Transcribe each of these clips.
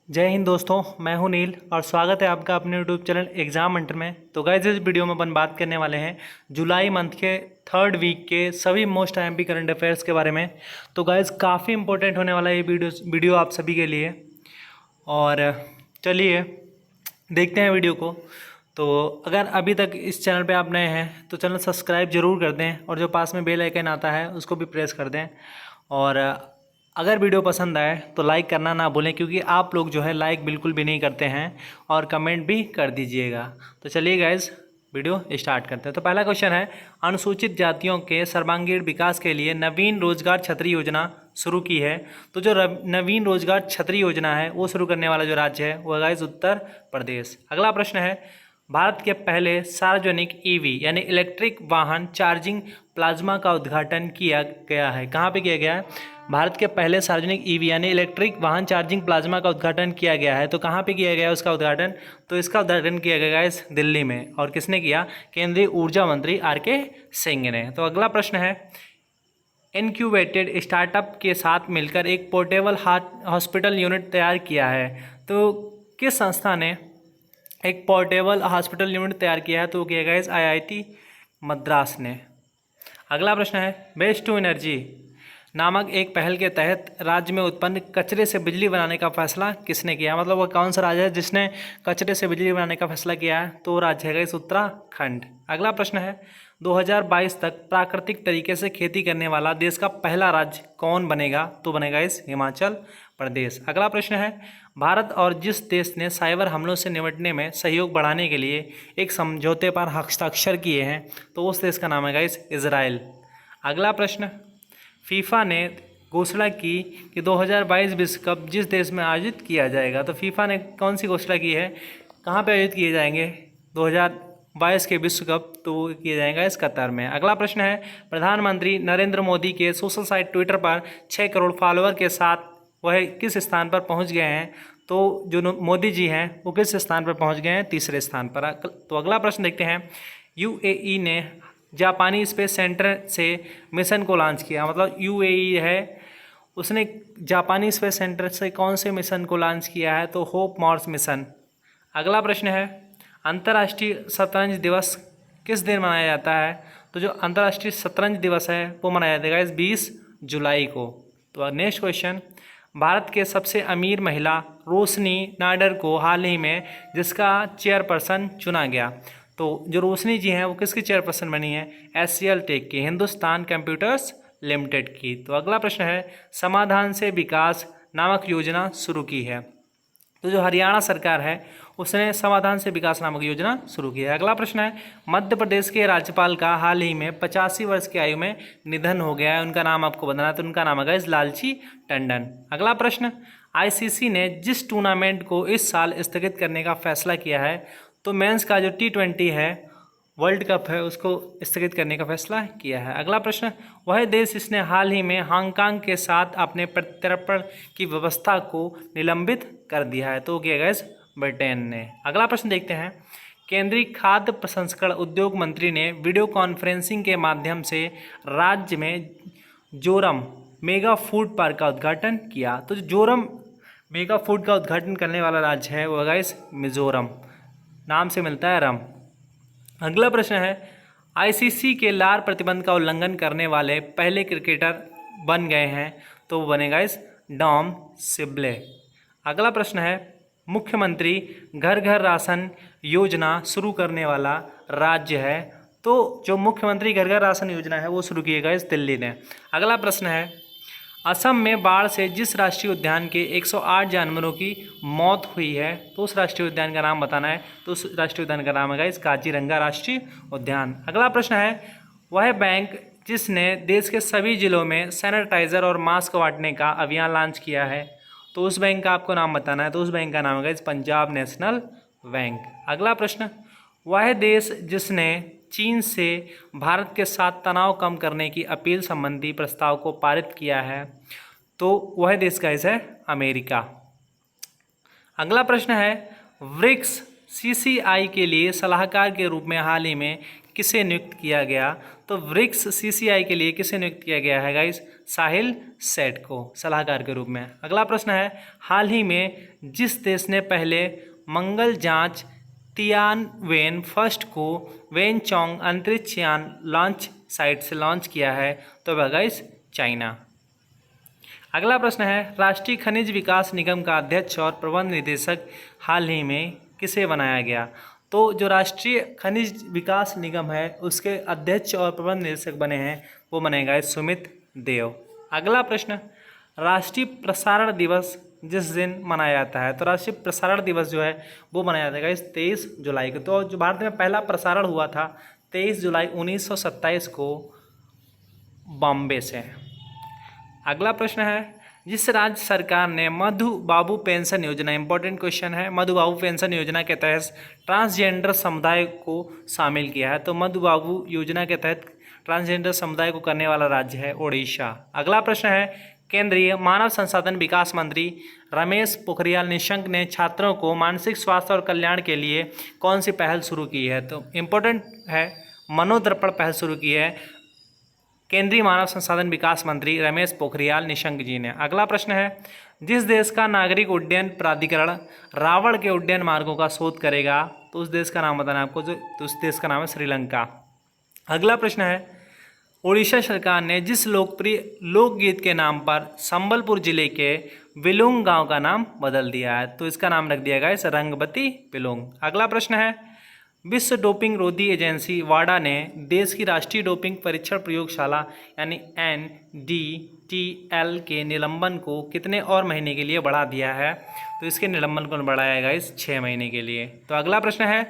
जय हिंद दोस्तों, मैं हूं नील और स्वागत है आपका अपने यूट्यूब चैनल एग्जाम हंटर में। तो गाइस इस वीडियो में अपन बात करने वाले हैं जुलाई मंथ के थर्ड वीक के सभी मोस्ट आईएमपी करंट अफेयर्स के बारे में। तो गाइस काफ़ी इंपॉर्टेंट होने वाला है ये वीडियो आप सभी के लिए। और चलिए देखते हैं वीडियो को। तो अगर अभी तक इस चैनल पे आप नए हैं तो चैनल सब्सक्राइब जरूर कर दें और जो पास में बेल आइकन आता है उसको भी प्रेस कर दें। और अगर वीडियो पसंद आए तो लाइक करना ना भूलें, क्योंकि आप लोग जो है लाइक बिल्कुल भी नहीं करते हैं, और कमेंट भी कर दीजिएगा। तो चलिए गाइज वीडियो स्टार्ट करते हैं। तो पहला क्वेश्चन है, अनुसूचित जातियों के सर्वांगीण विकास के लिए नवीन रोजगार छतरी योजना शुरू की है। तो जो नवीन रोजगार छतरी योजना है वो शुरू करने वाला जो राज्य है वो गाइज उत्तर प्रदेश। अगला प्रश्न है, भारत के पहले सार्वजनिक ईवी यानी इलेक्ट्रिक वाहन चार्जिंग प्लाज्मा का उद्घाटन किया गया है। कहाँ पे किया गया है? भारत के पहले सार्वजनिक ईवी यानी इलेक्ट्रिक वाहन चार्जिंग प्लाज्मा का उद्घाटन किया गया है। तो कहाँ पे किया गया उसका उद्घाटन? तो इसका उद्घाटन किया गया है दिल्ली में। और किसने किया? केंद्रीय ऊर्जा मंत्री आर.के. सिंह ने। तो अगला प्रश्न है, इनक्यूबेटेड स्टार्टअप के साथ मिलकर एक पोर्टेबल हॉस्पिटल यूनिट तैयार किया है। तो किस संस्था ने एक पोर्टेबल हॉस्पिटल यूनिट तैयार किया है? तो किया गया इस आईआईटी मद्रास ने। अगला प्रश्न है, वेस्ट टू एनर्जी नामक एक पहल के तहत राज्य में उत्पन्न कचरे से बिजली बनाने का फैसला किसने किया? मतलब वह कौन सा राज्य है जिसने कचरे से बिजली बनाने का फैसला किया है? तो राज्य है इस उत्तराखंड। अगला प्रश्न है, 2022 तक प्राकृतिक तरीके से खेती करने वाला देश का पहला राज्य कौन बनेगा? तो बनेगा इस हिमाचल प्रदेश। अगला प्रश्न है, भारत और जिस देश ने साइबर हमलों से निपटने में सहयोग बढ़ाने के लिए एक समझौते पर हस्ताक्षर किए हैं, तो उस देश का नाम है इस इजराइल। अगला प्रश्न, फीफा ने घोषणा की कि 2022 विश्व कप जिस देश में आयोजित किया जाएगा। तो फीफा ने कौन सी घोषणा की है? कहाँ पे आयोजित किए जाएंगे 2022 के विश्व कप? तो किया जाएगा इस कतर में। अगला प्रश्न है, प्रधानमंत्री नरेंद्र मोदी के सोशल साइट ट्विटर पर 6 करोड़ फॉलोअर के साथ वह किस स्थान पर पहुँच गए हैं? तो जो मोदी जी हैं वो किस स्थान पर पहुँच गए हैं? तीसरे स्थान पर। तो अगला प्रश्न देखते हैं, यूएई ने जापानी स्पेस सेंटर से मिशन को लॉन्च किया। मतलब यूएई है, उसने जापानी स्पेस सेंटर से कौन से मिशन को लॉन्च किया है? तो होप मार्स मिशन। अगला प्रश्न है, अंतर्राष्ट्रीय शतरंज दिवस किस दिन मनाया जाता है? तो जो अंतर्राष्ट्रीय शतरंज दिवस है वो मनाया जाएगा इस 20 जुलाई को। तो नेक्स्ट क्वेश्चन, भारत के सबसे अमीर महिला रोशनी नायडर को हाल ही में जिसका चेयरपर्सन चुना गया। तो जो रोशनी जी हैं वो किसकी चेयरपर्सन बनी है? एचसीएल टेक की, हिंदुस्तान कंप्यूटर्स लिमिटेड की। तो अगला प्रश्न है, समाधान से विकास नामक योजना शुरू की है। तो जो हरियाणा सरकार है उसने समाधान से विकास नामक योजना शुरू की है। अगला प्रश्न है, मध्य प्रदेश के राज्यपाल का हाल ही में 85 वर्ष की आयु में निधन हो गया है, उनका नाम आपको बताना है। तो उनका नाम है लालजी टंडन। अगला प्रश्न, आईसीसी ने जिस टूर्नामेंट को इस साल स्थगित करने का फैसला किया है, तो मेंस का जो T20 है वर्ल्ड कप है उसको स्थगित करने का फैसला किया है। अगला प्रश्न, वह देश इसने हाल ही में हांगकांग के साथ अपने प्रत्यर्पण की व्यवस्था को निलंबित कर दिया है। तो किया गया ब्रिटेन ने। अगला प्रश्न देखते हैं, केंद्रीय खाद्य प्रसंस्करण उद्योग मंत्री ने वीडियो कॉन्फ्रेंसिंग के माध्यम से राज्य में जोरम मेगा फूड पार्क का उद्घाटन किया। तो जोरम मेगा फूड का उद्घाटन करने वाला राज्य है वो गाइस मिजोरम, नाम से मिलता है रम। अगला प्रश्न है, आईसीसी के लार प्रतिबंध का उल्लंघन करने वाले पहले क्रिकेटर बन गए हैं। तो वो बनेगा इस डॉम सिब्ले। अगला प्रश्न है, मुख्यमंत्री घर घर राशन योजना शुरू करने वाला राज्य है। तो जो मुख्यमंत्री घर घर राशन योजना है वो शुरू किएगा इस दिल्ली ने। अगला प्रश्न है, असम में बाढ़ से जिस राष्ट्रीय उद्यान के 108 जानवरों की मौत हुई है, तो उस राष्ट्रीय उद्यान का नाम बताना है। तो उस राष्ट्रीय उद्यान का नाम है इस काजीरंगा राष्ट्रीय उद्यान। अगला प्रश्न है, वह बैंक जिसने देश के सभी जिलों में सैनिटाइजर और मास्क बांटने का अभियान लॉन्च किया है, तो उस बैंक का आपको नाम बताना है। तो उस बैंक का नाम है इस पंजाब नेशनल बैंक। अगला प्रश्न, वह देश जिसने चीन से भारत के साथ तनाव कम करने की अपील संबंधी प्रस्ताव को पारित किया है, तो वह देश का है अमेरिका। अगला प्रश्न है, ब्रिक्स सीसीआई के लिए सलाहकार के रूप में हाल ही में किसे नियुक्त किया गया? तो ब्रिक्स CCI के लिए किसे नियुक्त किया गया है गाइस? साहिल सेठ को सलाहकार के रूप में। अगला प्रश्न है, हाल ही में जिस देश ने पहले मंगल जांच तियानवेन फर्स्ट को वेनचोंग अंतरिक्ष यान लॉन्च साइट से लॉन्च किया है? तो वह गाइस चाइना। अगला प्रश्न है, राष्ट्रीय खनिज विकास निगम का अध्यक्ष और प्रबंध निदेशक हाल ही में किसे बनाया गया? तो जो राष्ट्रीय खनिज विकास निगम है उसके अध्यक्ष और प्रबंध निदेशक बने हैं वो बनेगा सुमित देव। अगला प्रश्न, राष्ट्रीय प्रसारण दिवस जिस दिन मनाया जाता है, तो राष्ट्रीय प्रसारण दिवस जो है वो मनाया जाता है 23 जुलाई को। तो जो भारत में पहला प्रसारण हुआ था 23 जुलाई 1927 को बॉम्बे से। अगला प्रश्न है, जिस राज्य सरकार ने मधु बाबू पेंशन योजना, इंपॉर्टेंट क्वेश्चन है, मधु बाबू पेंशन योजना के तहत ट्रांसजेंडर समुदाय को शामिल किया है? तो मधु बाबू योजना के तहत ट्रांसजेंडर समुदाय को करने वाला राज्य है ओडिशा। अगला प्रश्न है, केंद्रीय मानव संसाधन विकास मंत्री रमेश पोखरियाल निशंक ने छात्रों को मानसिक स्वास्थ्य और कल्याण के लिए कौन सी पहल शुरू की है? तो इम्पोर्टेंट है, मनोदर्पण पहल शुरू की है केंद्रीय मानव संसाधन विकास मंत्री रमेश पोखरियाल निशंक जी ने। अगला प्रश्न है, जिस देश का नागरिक उड्डयन प्राधिकरण रावण के उड्डयन मार्गों का शोध करेगा? तो उस देश का नाम बताना है आपको, तो उस देश का नाम है श्रीलंका। अगला प्रश्न है, ओडिशा सरकार ने जिस लोकप्रिय लोकगीत के नाम पर संबलपुर जिले के बिलुंग गांव का नाम बदल दिया है? तो इसका नाम रख दिया गया है रंगबती बिलुंग। अगला प्रश्न है, विश्व डोपिंग रोधी एजेंसी वाडा ने देश की राष्ट्रीय डोपिंग परीक्षण प्रयोगशाला यानी NDTL के निलंबन को कितने और महीने के लिए बढ़ा दिया है? तो इसके निलंबन को बढ़ाया गया इस 6 महीने के लिए। तो अगला प्रश्न है,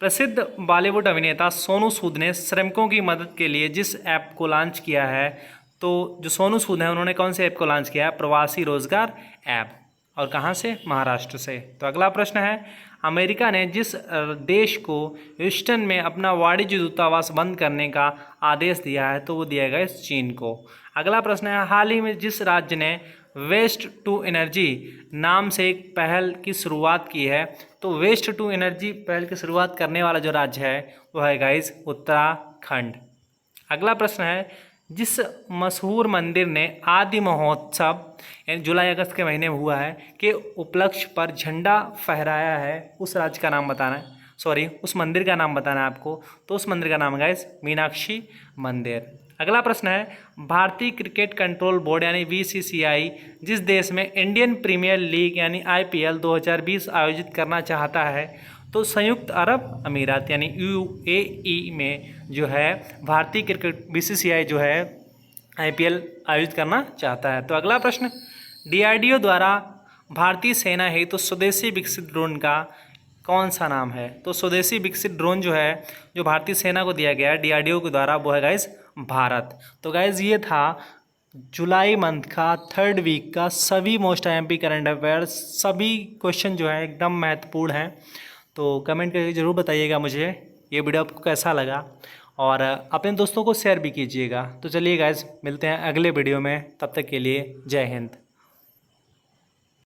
प्रसिद्ध बॉलीवुड अभिनेता सोनू सूद ने श्रमिकों की मदद के लिए जिस ऐप को लॉन्च किया है, तो जो सोनू सूद हैं उन्होंने कौन से ऐप को लॉन्च किया है? प्रवासी रोजगार ऐप। और कहाँ से? महाराष्ट्र से। तो अगला प्रश्न है, अमेरिका ने जिस देश को ह्यूस्टन में अपना वाणिज्य दूतावास बंद करने का आदेश दिया है, तो वो दिया गया चीन को। अगला प्रश्न है, हाल ही में जिस राज्य ने वेस्ट टू एनर्जी नाम से एक पहल की शुरुआत की है, तो वेस्ट टू एनर्जी पहल की शुरुआत करने वाला जो राज्य है वो है गाइस उत्तराखंड। अगला प्रश्न है, जिस मशहूर मंदिर ने आदि महोत्सव यानी जुलाई अगस्त के महीने में हुआ है के उपलक्ष्य पर झंडा फहराया है, उस राज्य का नाम बताना है, उस मंदिर का नाम बताना है आपको। तो उस मंदिर का नाम है गाइस मीनाक्षी मंदिर। अगला प्रश्न है, भारतीय क्रिकेट कंट्रोल बोर्ड यानी BCCI जिस देश में इंडियन प्रीमियर लीग यानी IPL 2020 आयोजित करना चाहता है, तो संयुक्त अरब अमीरात यानी UAE में जो है भारतीय क्रिकेट BCCI जो है IPL आयोजित करना चाहता है। तो अगला प्रश्न, DRDO द्वारा भारतीय सेना हेतु तो स्वदेशी विकसित ड्रोन का कौन सा नाम है? तो स्वदेशी विकसित ड्रोन जो है जो भारतीय सेना को दिया गया है DRDO के द्वारा वो है गाइस भारत। तो गाइस ये था जुलाई मंथ का 3rd वीक का सभी मोस्ट IMP करंट अफेयर्स, सभी क्वेश्चन जो है एकदम महत्वपूर्ण हैं। तो कमेंट करके ज़रूर बताइएगा मुझे ये वीडियो आपको कैसा लगा, और अपने दोस्तों को शेयर भी कीजिएगा। तो चलिए गाइस मिलते हैं अगले वीडियो में, तब तक के लिए जय हिंद।